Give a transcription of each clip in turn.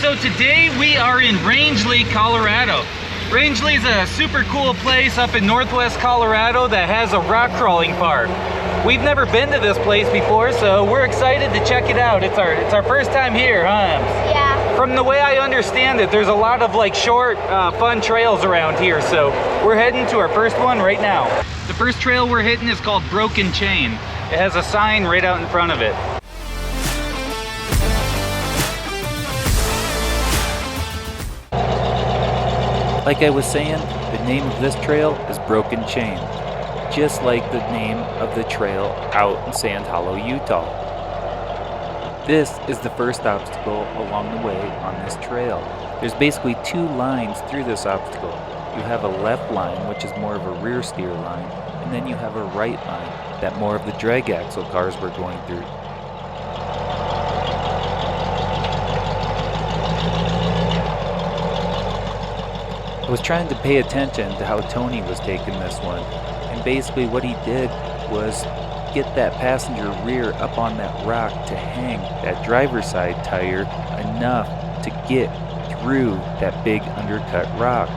So today we are in Rangeley, Colorado. Rangeley is a super cool place up in northwest Colorado that has a rock crawling park. We've never been to this place before, so we're excited to check it out. It's our first time here, huh? Yeah. From the way I understand it, there's a lot of like short, fun trails around here, so we're heading to our first one right now. The first trail we're hitting is called Broken Chain. It has a sign right out in front of it. Like I was saying, the name of this trail is Broken Chain, just like the name of the trail out in Sand Hollow, Utah. This is the first obstacle along the way on this trail. There's basically two lines through this obstacle. You have a left line, which is more of a rear steer line, and then you have a right line that more of the drag axle cars were going through. I was trying to pay attention to how Tony was taking this one, and basically what he did was get that passenger rear up on that rock to hang that driver's side tire enough to get through that big undercut rock.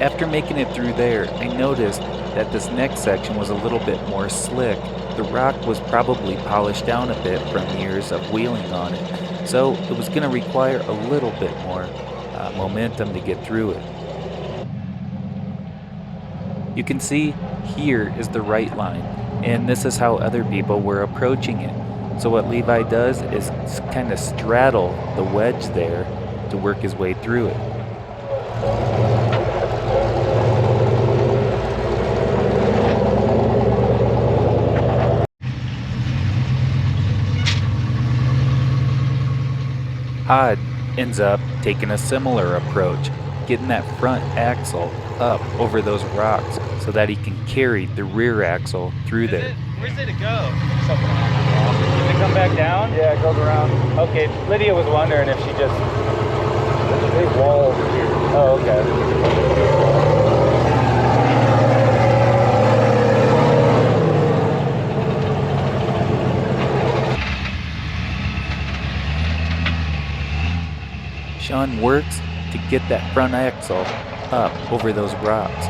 After making it through there, I noticed that this next section was a little bit more slick. The rock was probably polished down a bit from years of wheeling on it, so it was going to require a little bit more momentum to get through it. You can see here is the right line, and this is how other people were approaching it. So what Levi does is kind of straddle the wedge there to work his way through it. Odd ends up taking a similar approach, getting that front axle up over those rocks so that he can carry the rear axle through there. Where's it go? Something on the wall. Does it come back down? Yeah, it goes around. Okay, Lydia was wondering if she just... There's a big wall over here. Oh, okay. Sean works to get that front axle up over those rocks.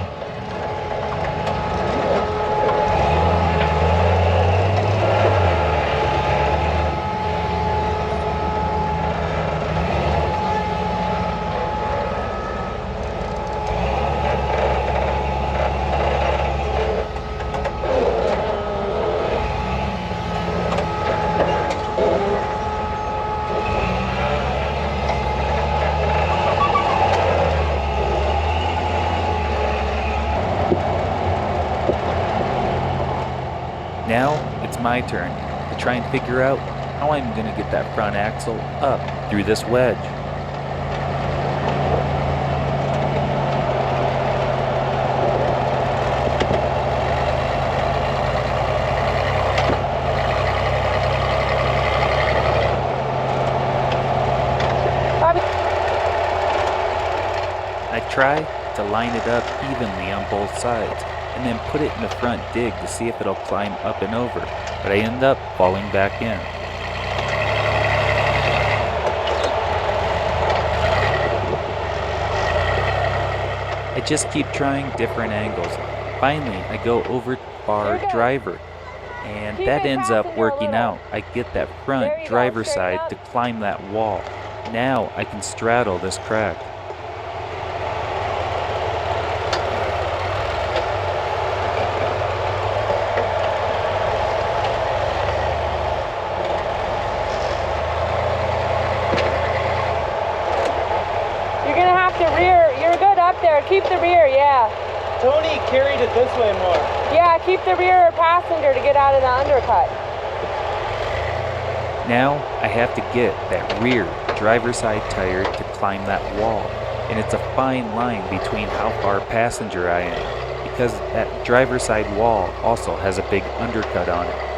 Now it's my turn to try and figure out how I'm going to get that front axle up through this wedge. I try to line it up evenly on both sides, and then put it in the front dig to see if it'll climb up and over, but I end up falling back in. I just keep trying different angles. Finally, I go over bar driver, and that ends up working out. I get that front driver side to climb that wall. Now I can straddle this crack. Keep the rear, yeah. Tony carried it this way more. Yeah, keep the rear passenger to get out of the undercut. Now I have to get that rear driver's side tire to climb that wall. And it's a fine line between how far passenger I am, because that driver's side wall also has a big undercut on it.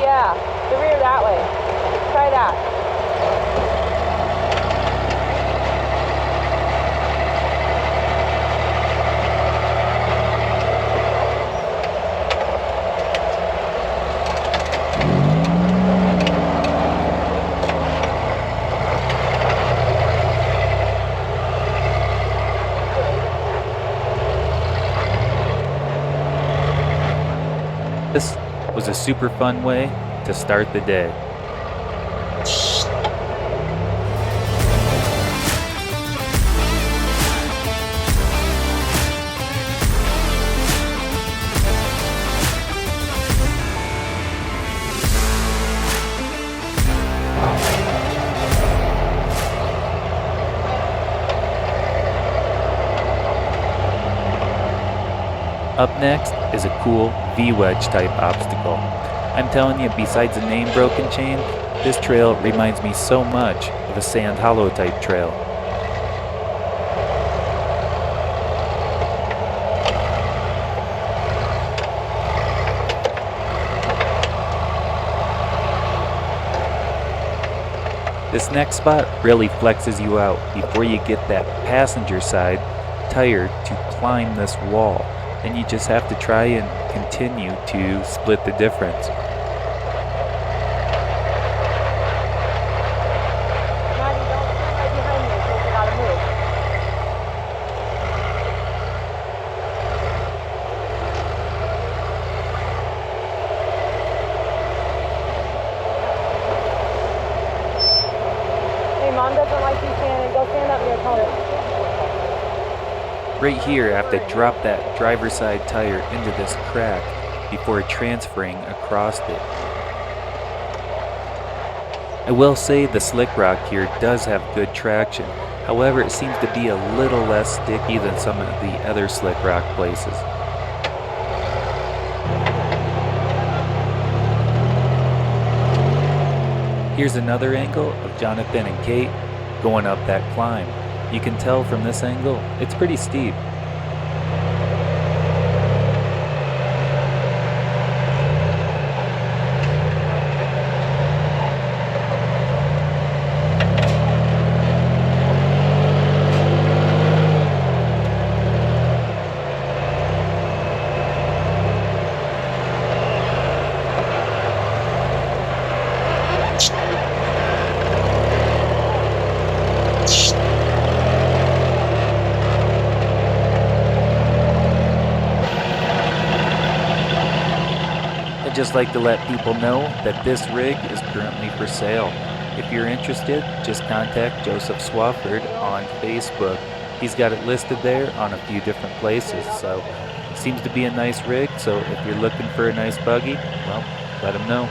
Yeah, the rear that way. Try that. This was a super fun way to start the day. Up next is a cool V-wedge type obstacle. I'm telling you, besides the name Broken Chain, this trail reminds me so much of a Sand Hollow type trail. This next spot really flexes you out before you get that passenger side tire to climb this wall. And you just have to try and continue to split the difference. Maddie, don't stand right behind me in case you gotta move. Hey, Mom doesn't like you standing. Go stand up near Tony. Right here, I have to drop that driver's side tire into this crack before transferring across it. I will say the slick rock here does have good traction. However, it seems to be a little less sticky than some of the other slick rock places. Here's another angle of Jonathan and Kate going up that climb. You can tell from this angle, it's pretty steep. Just like to let people know that this rig is currently for sale. If you're interested, just contact Joseph Swafford on Facebook. He's got it listed there on a few different places, so it seems to be a nice rig. So if you're looking for a nice buggy, well, let him know.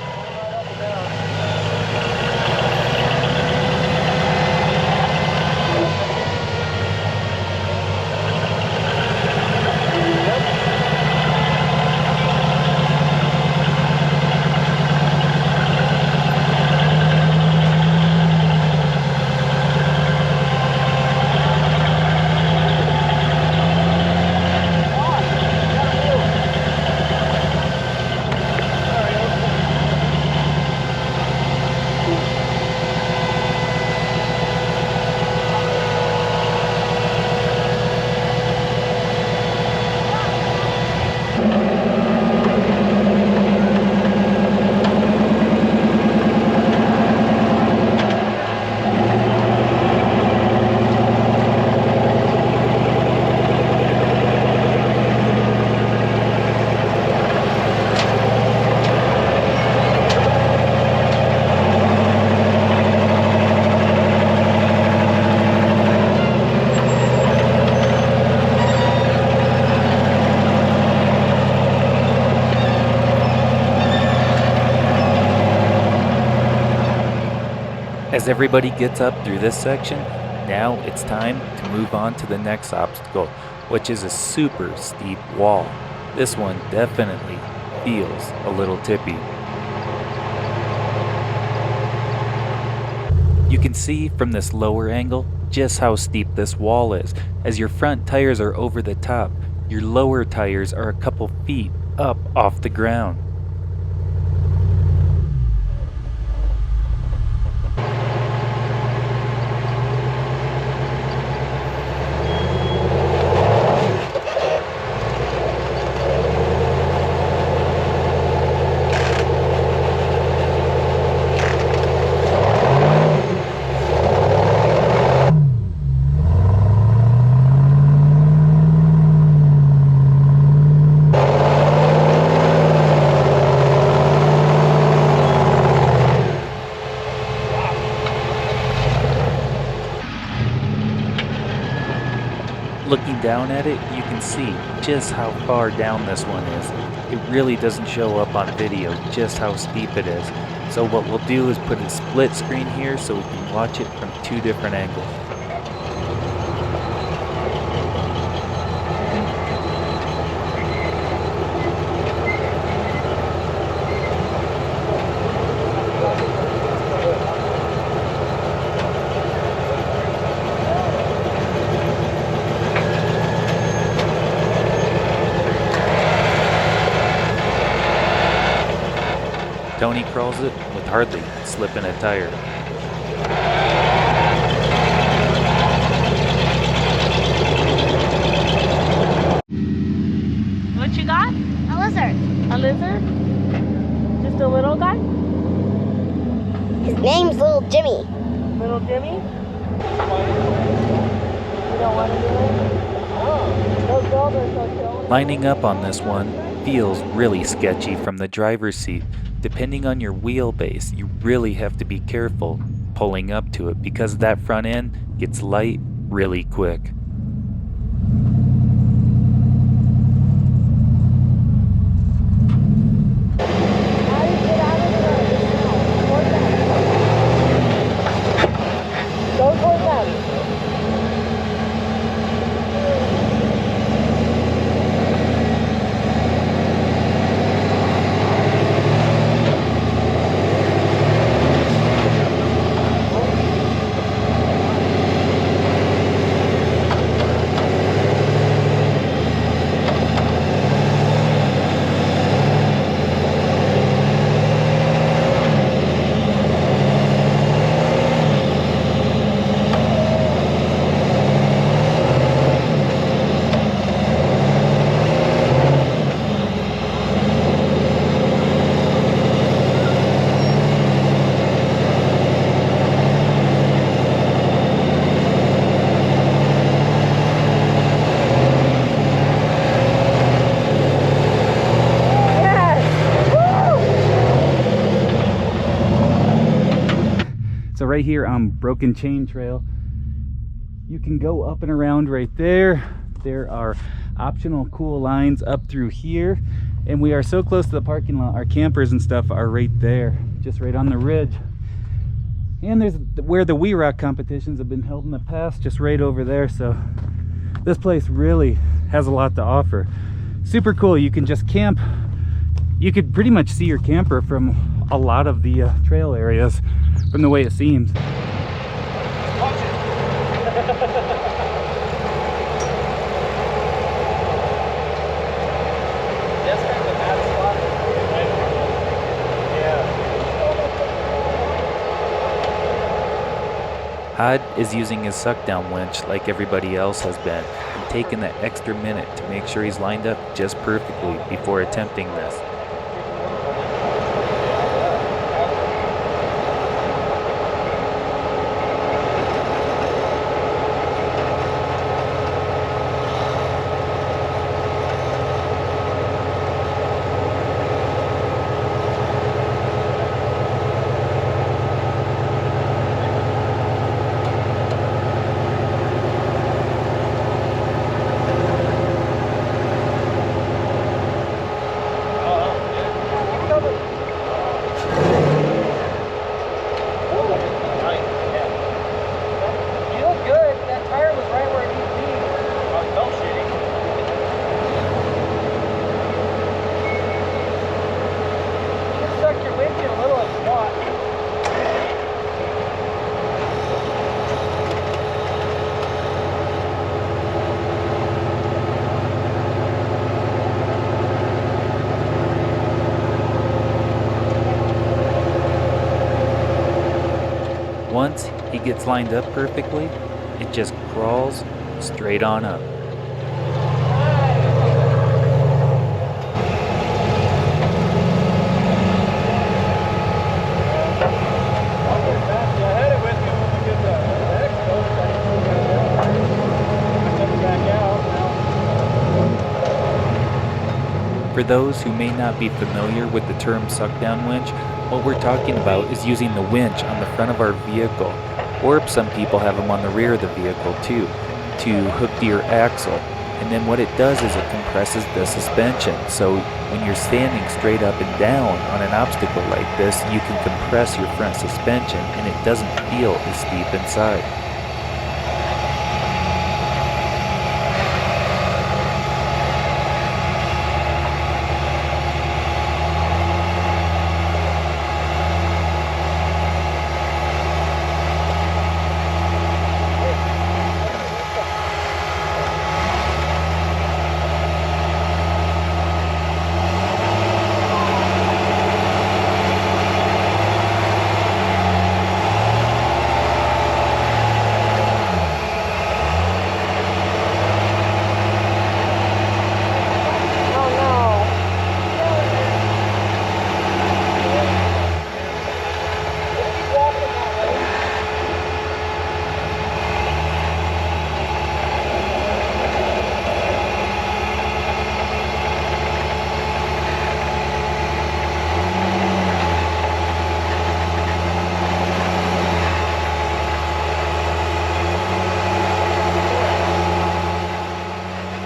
As everybody gets up through this section, now it's time to move on to the next obstacle, which is a super steep wall. This one definitely feels a little tippy. You can see from this lower angle just how steep this wall is. As your front tires are over the top, your lower tires are a couple feet up off the ground. Looking down at it, you can see just how far down this one is. It really doesn't show up on video just how steep it is. So what we'll do is put a split screen here so we can watch it from two different angles. Tony crawls it with hardly slipping a tire. What you got? A lizard. A lizard? Just a little guy? His name's Little Jimmy. Little Jimmy? You don't want to do it? Oh, those girls are so chill. Lining up on this one feels really sketchy from the driver's seat. Depending on your wheelbase, you really have to be careful pulling up to it because that front end gets light really quick. So right here on Broken Chain Trail, you can go up and around right there. There are optional cool lines up through here, and we are so close to the parking lot. Our campers and stuff are right there, just right on the ridge. And there's where the We Rock competitions have been held in the past, just right over there. So this place really has a lot to offer. Super cool. You can just camp. You could pretty much see your camper from a lot of the trail areas from the way it seems. Hod is using his suck-down winch like everybody else has been, and taking that extra minute to make sure he's lined up just perfectly before attempting this. Once he gets lined up perfectly, it just crawls straight on up. For those who may not be familiar with the term suck-down winch, what we're talking about is using the winch on the front of our vehicle, or some people have them on the rear of the vehicle too. to hook to your axle. And then what it does is it compresses the suspension. So when you're standing straight up and down on an obstacle like this, you can compress your front suspension and it doesn't feel as steep inside.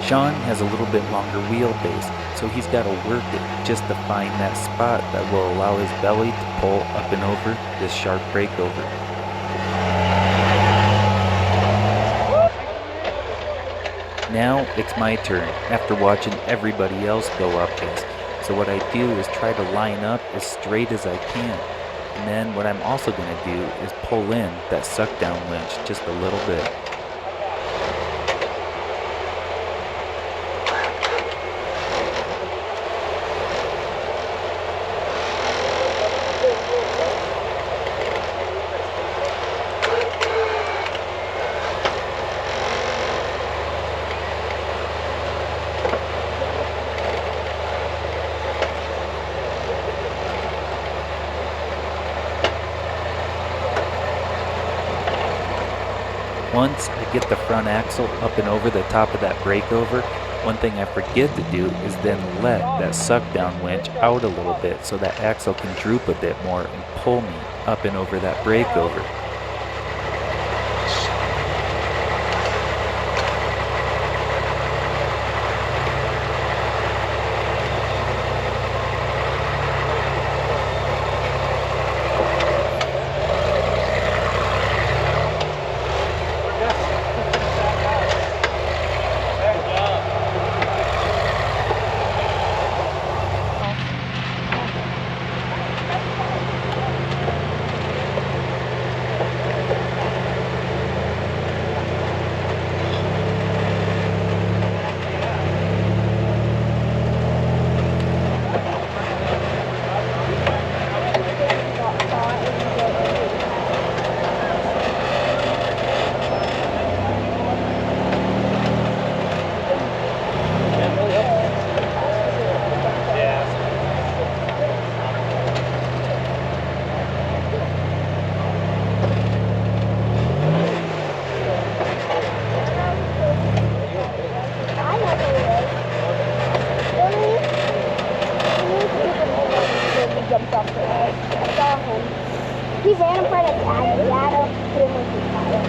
Sean has a little bit longer wheelbase, so he's got to work it just to find that spot that will allow his belly to pull up and over this sharp breakover. Now it's my turn after watching everybody else go up this. So what I do is try to line up as straight as I can. And then what I'm also going to do is pull in that suck down winch just a little bit. Once I get the front axle up and over the top of that breakover, one thing I forget to do is then let that suck down winch out a little bit so that axle can droop a bit more and pull me up and over that breakover. He ran in front of Dad. Dad put him with his fire.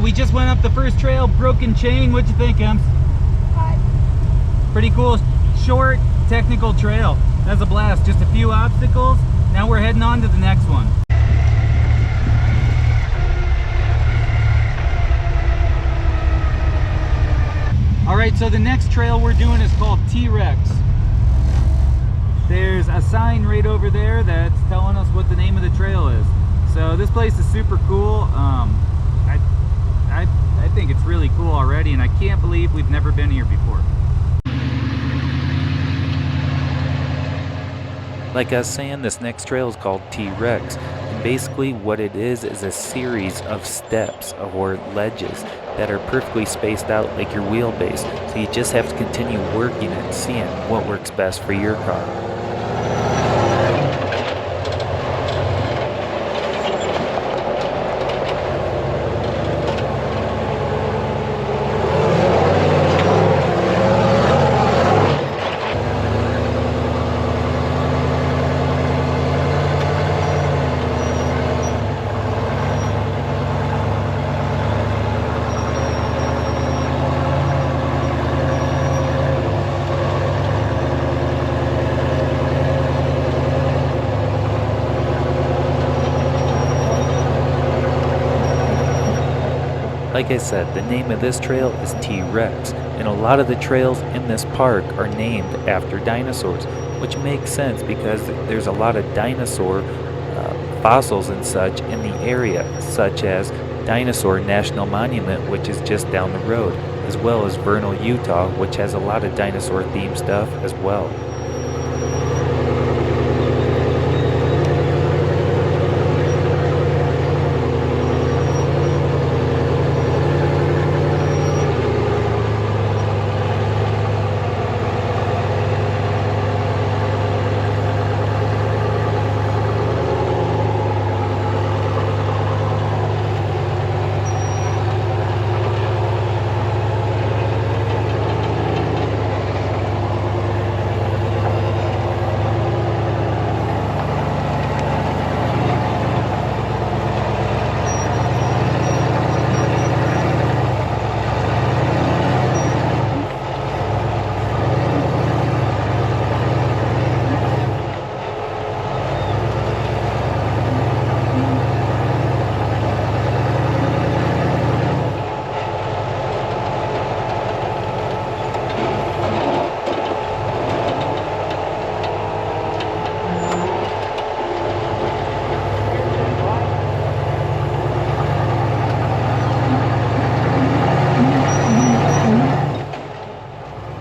We just went up the first trail, Broken Chain. What'd you think, Em? Pretty cool, short, technical trail. That's a blast. Just a few obstacles. Now we're heading on to the next one. All right, so the next trail we're doing is called T-Rex. there's a sign right over there that's telling us what the name of the trail is. So this place is super cool. I think it's really cool already, and I can't believe we've never been here before. Like I was saying, this next trail is called T-Rex, and basically what it is a series of steps or ledges that are perfectly spaced out like your wheelbase, so you just have to continue working it and seeing what works best for your car. Like I said, the name of this trail is T-Rex, and a lot of the trails in this park are named after dinosaurs, which makes sense because there's a lot of dinosaur fossils and such in the area, such as Dinosaur National Monument, which is just down the road, as well as Vernal, Utah, which has a lot of dinosaur-themed stuff as well.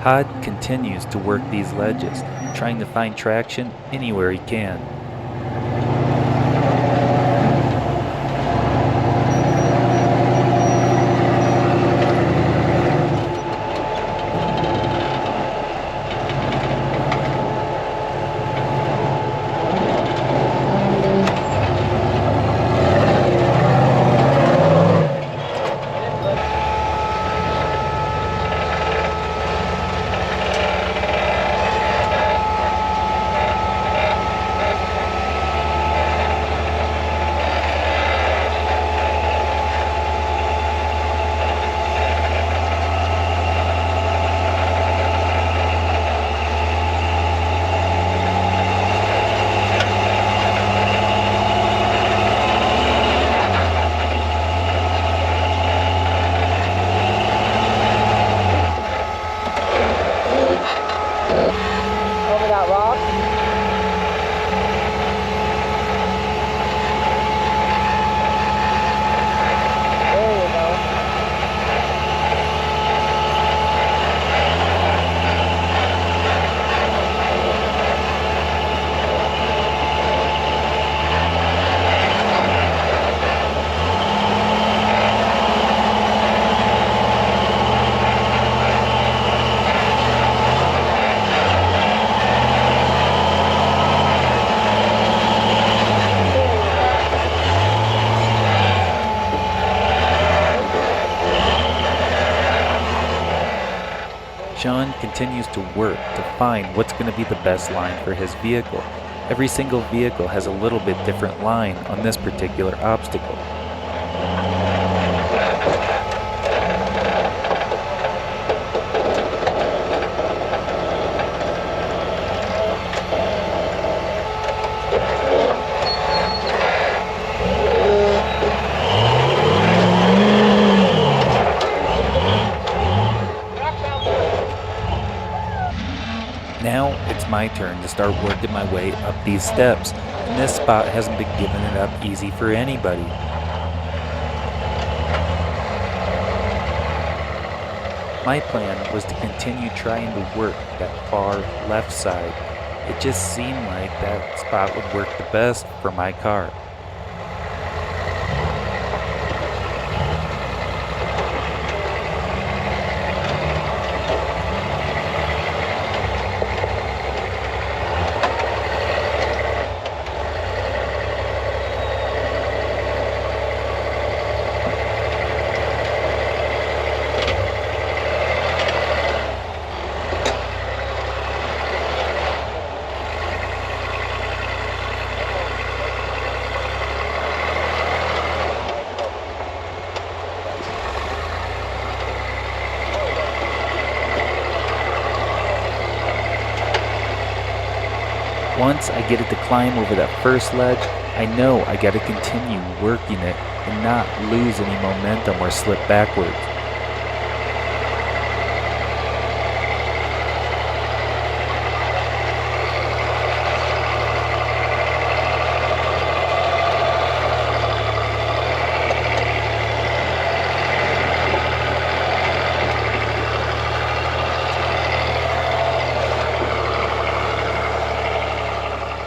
Hod continues to work these ledges, trying to find traction anywhere he can. Over that rock. There you go. Sean continues to work to find what's going to be the best line for his vehicle. Every single vehicle has a little bit different line on this particular obstacle. Now it's my my turn to start working my way up these steps, and this spot hasn't been giving it up easy for anybody. My plan was to continue trying to work that far left side. It just seemed like that spot would work the best for my car. Once I get it to climb over that first ledge, I know I gotta continue working it and not lose any momentum or slip backwards.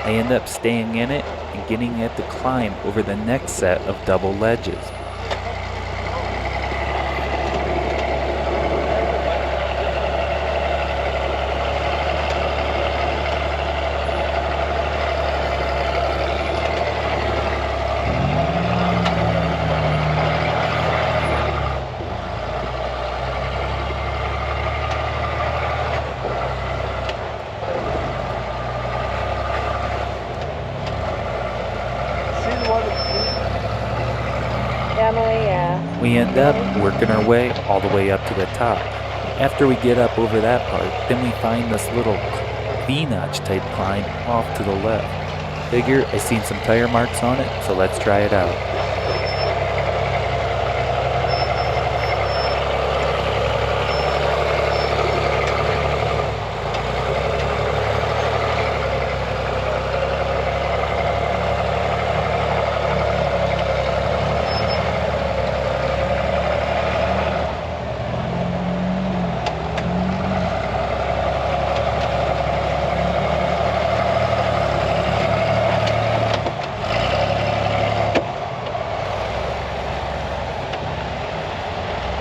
I end up staying in it and getting it to climb over the next set of double ledges. Emily, yeah. We end up working our way all the way up to the top. After we get up over that part, then we find this little V-notch type climb off to the left. Figure I seen some tire marks on it, so let's try it out.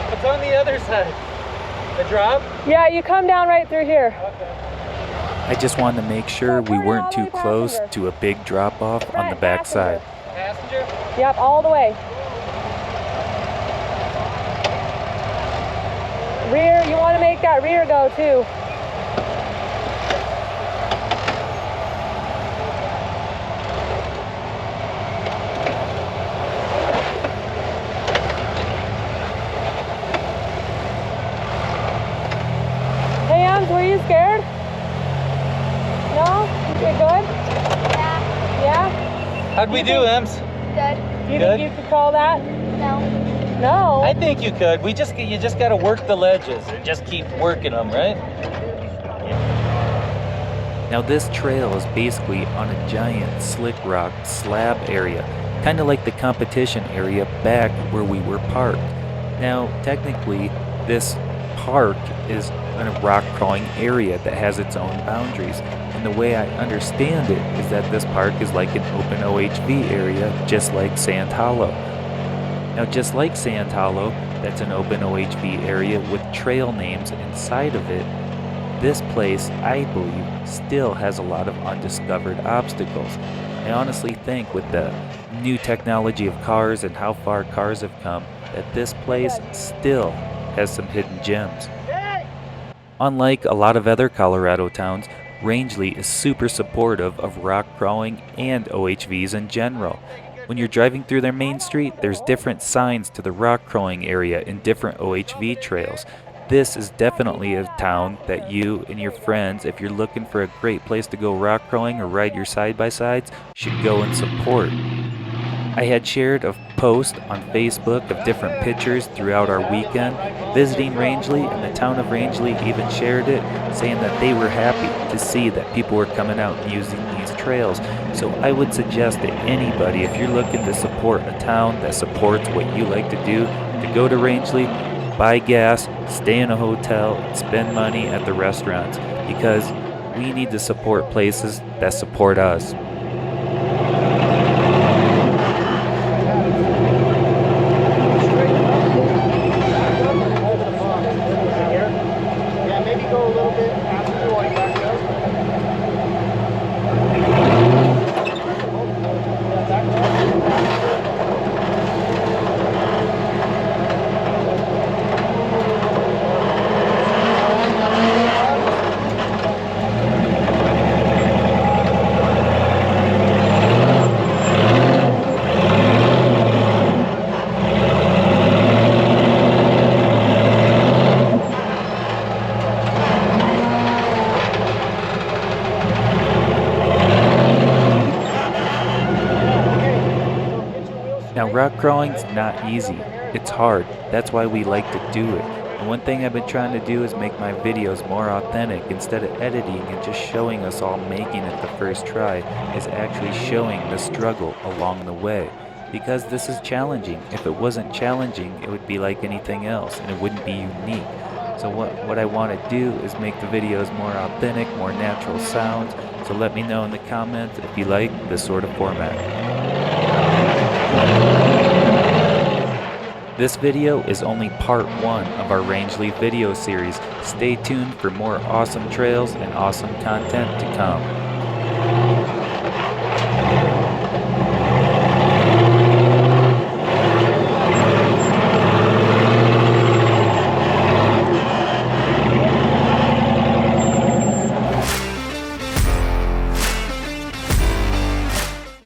What's on the other side? The drop? Yeah, you come down right through here. I just wanted to make sure we weren't too close to a big drop off on the back side. Passenger? Yep, all the way. Rear, you want to make that rear go too. Were you scared? No? You good? Yeah. Yeah? How'd we do, Ems? Good. You Good? think you could call that? No. No. I think you could. You just got to work the ledges and just keep working them, right? Now this trail is basically on a giant slick rock slab area, kind of like the competition area back where we were parked. Now technically this park is in a rock crawling area that has its own boundaries, and the way I understand it is that this park is like an open OHV area just like Sand Hollow. Now just like Sand Hollow, that's an open OHV area with trail names inside of it, this place, I believe, still has a lot of undiscovered obstacles. I honestly think with the new technology of cars and how far cars have come, that this place still has some hidden gems. Unlike a lot of other Colorado towns, Rangeley is super supportive of rock crawling and OHVs in general. When you're driving through their main street, there's different signs to the rock crawling area and different OHV trails. This is definitely a town that you and your friends, if you're looking for a great place to go rock crawling or ride your side-by-sides, should go and support. I had shared a post on Facebook of different pictures throughout our weekend visiting Rangeley, and the town of Rangeley even shared it, saying that they were happy to see that people were coming out and using these trails. So I would suggest that anybody, if you're looking to support a town that supports what you like to do, to go to Rangeley, buy gas, stay in a hotel, and spend money at the restaurants, because we need to support places that support us. Yeah, maybe go a little bit faster while you back up. Yeah, back Now, rock crawling's not easy. It's hard. That's why we like to do it. And one thing I've been trying to do is make my videos more authentic. Instead of editing and just showing us all making it the first try, is actually showing the struggle along the way. Because this is challenging. If it wasn't challenging, it would be like anything else, and it wouldn't be unique. So what I want to do is make the videos more authentic, more natural sounds. So let me know in the comments if you like this sort of format. This video is only part 1 of our Rangeley video series. Stay tuned for more awesome trails and awesome content to come.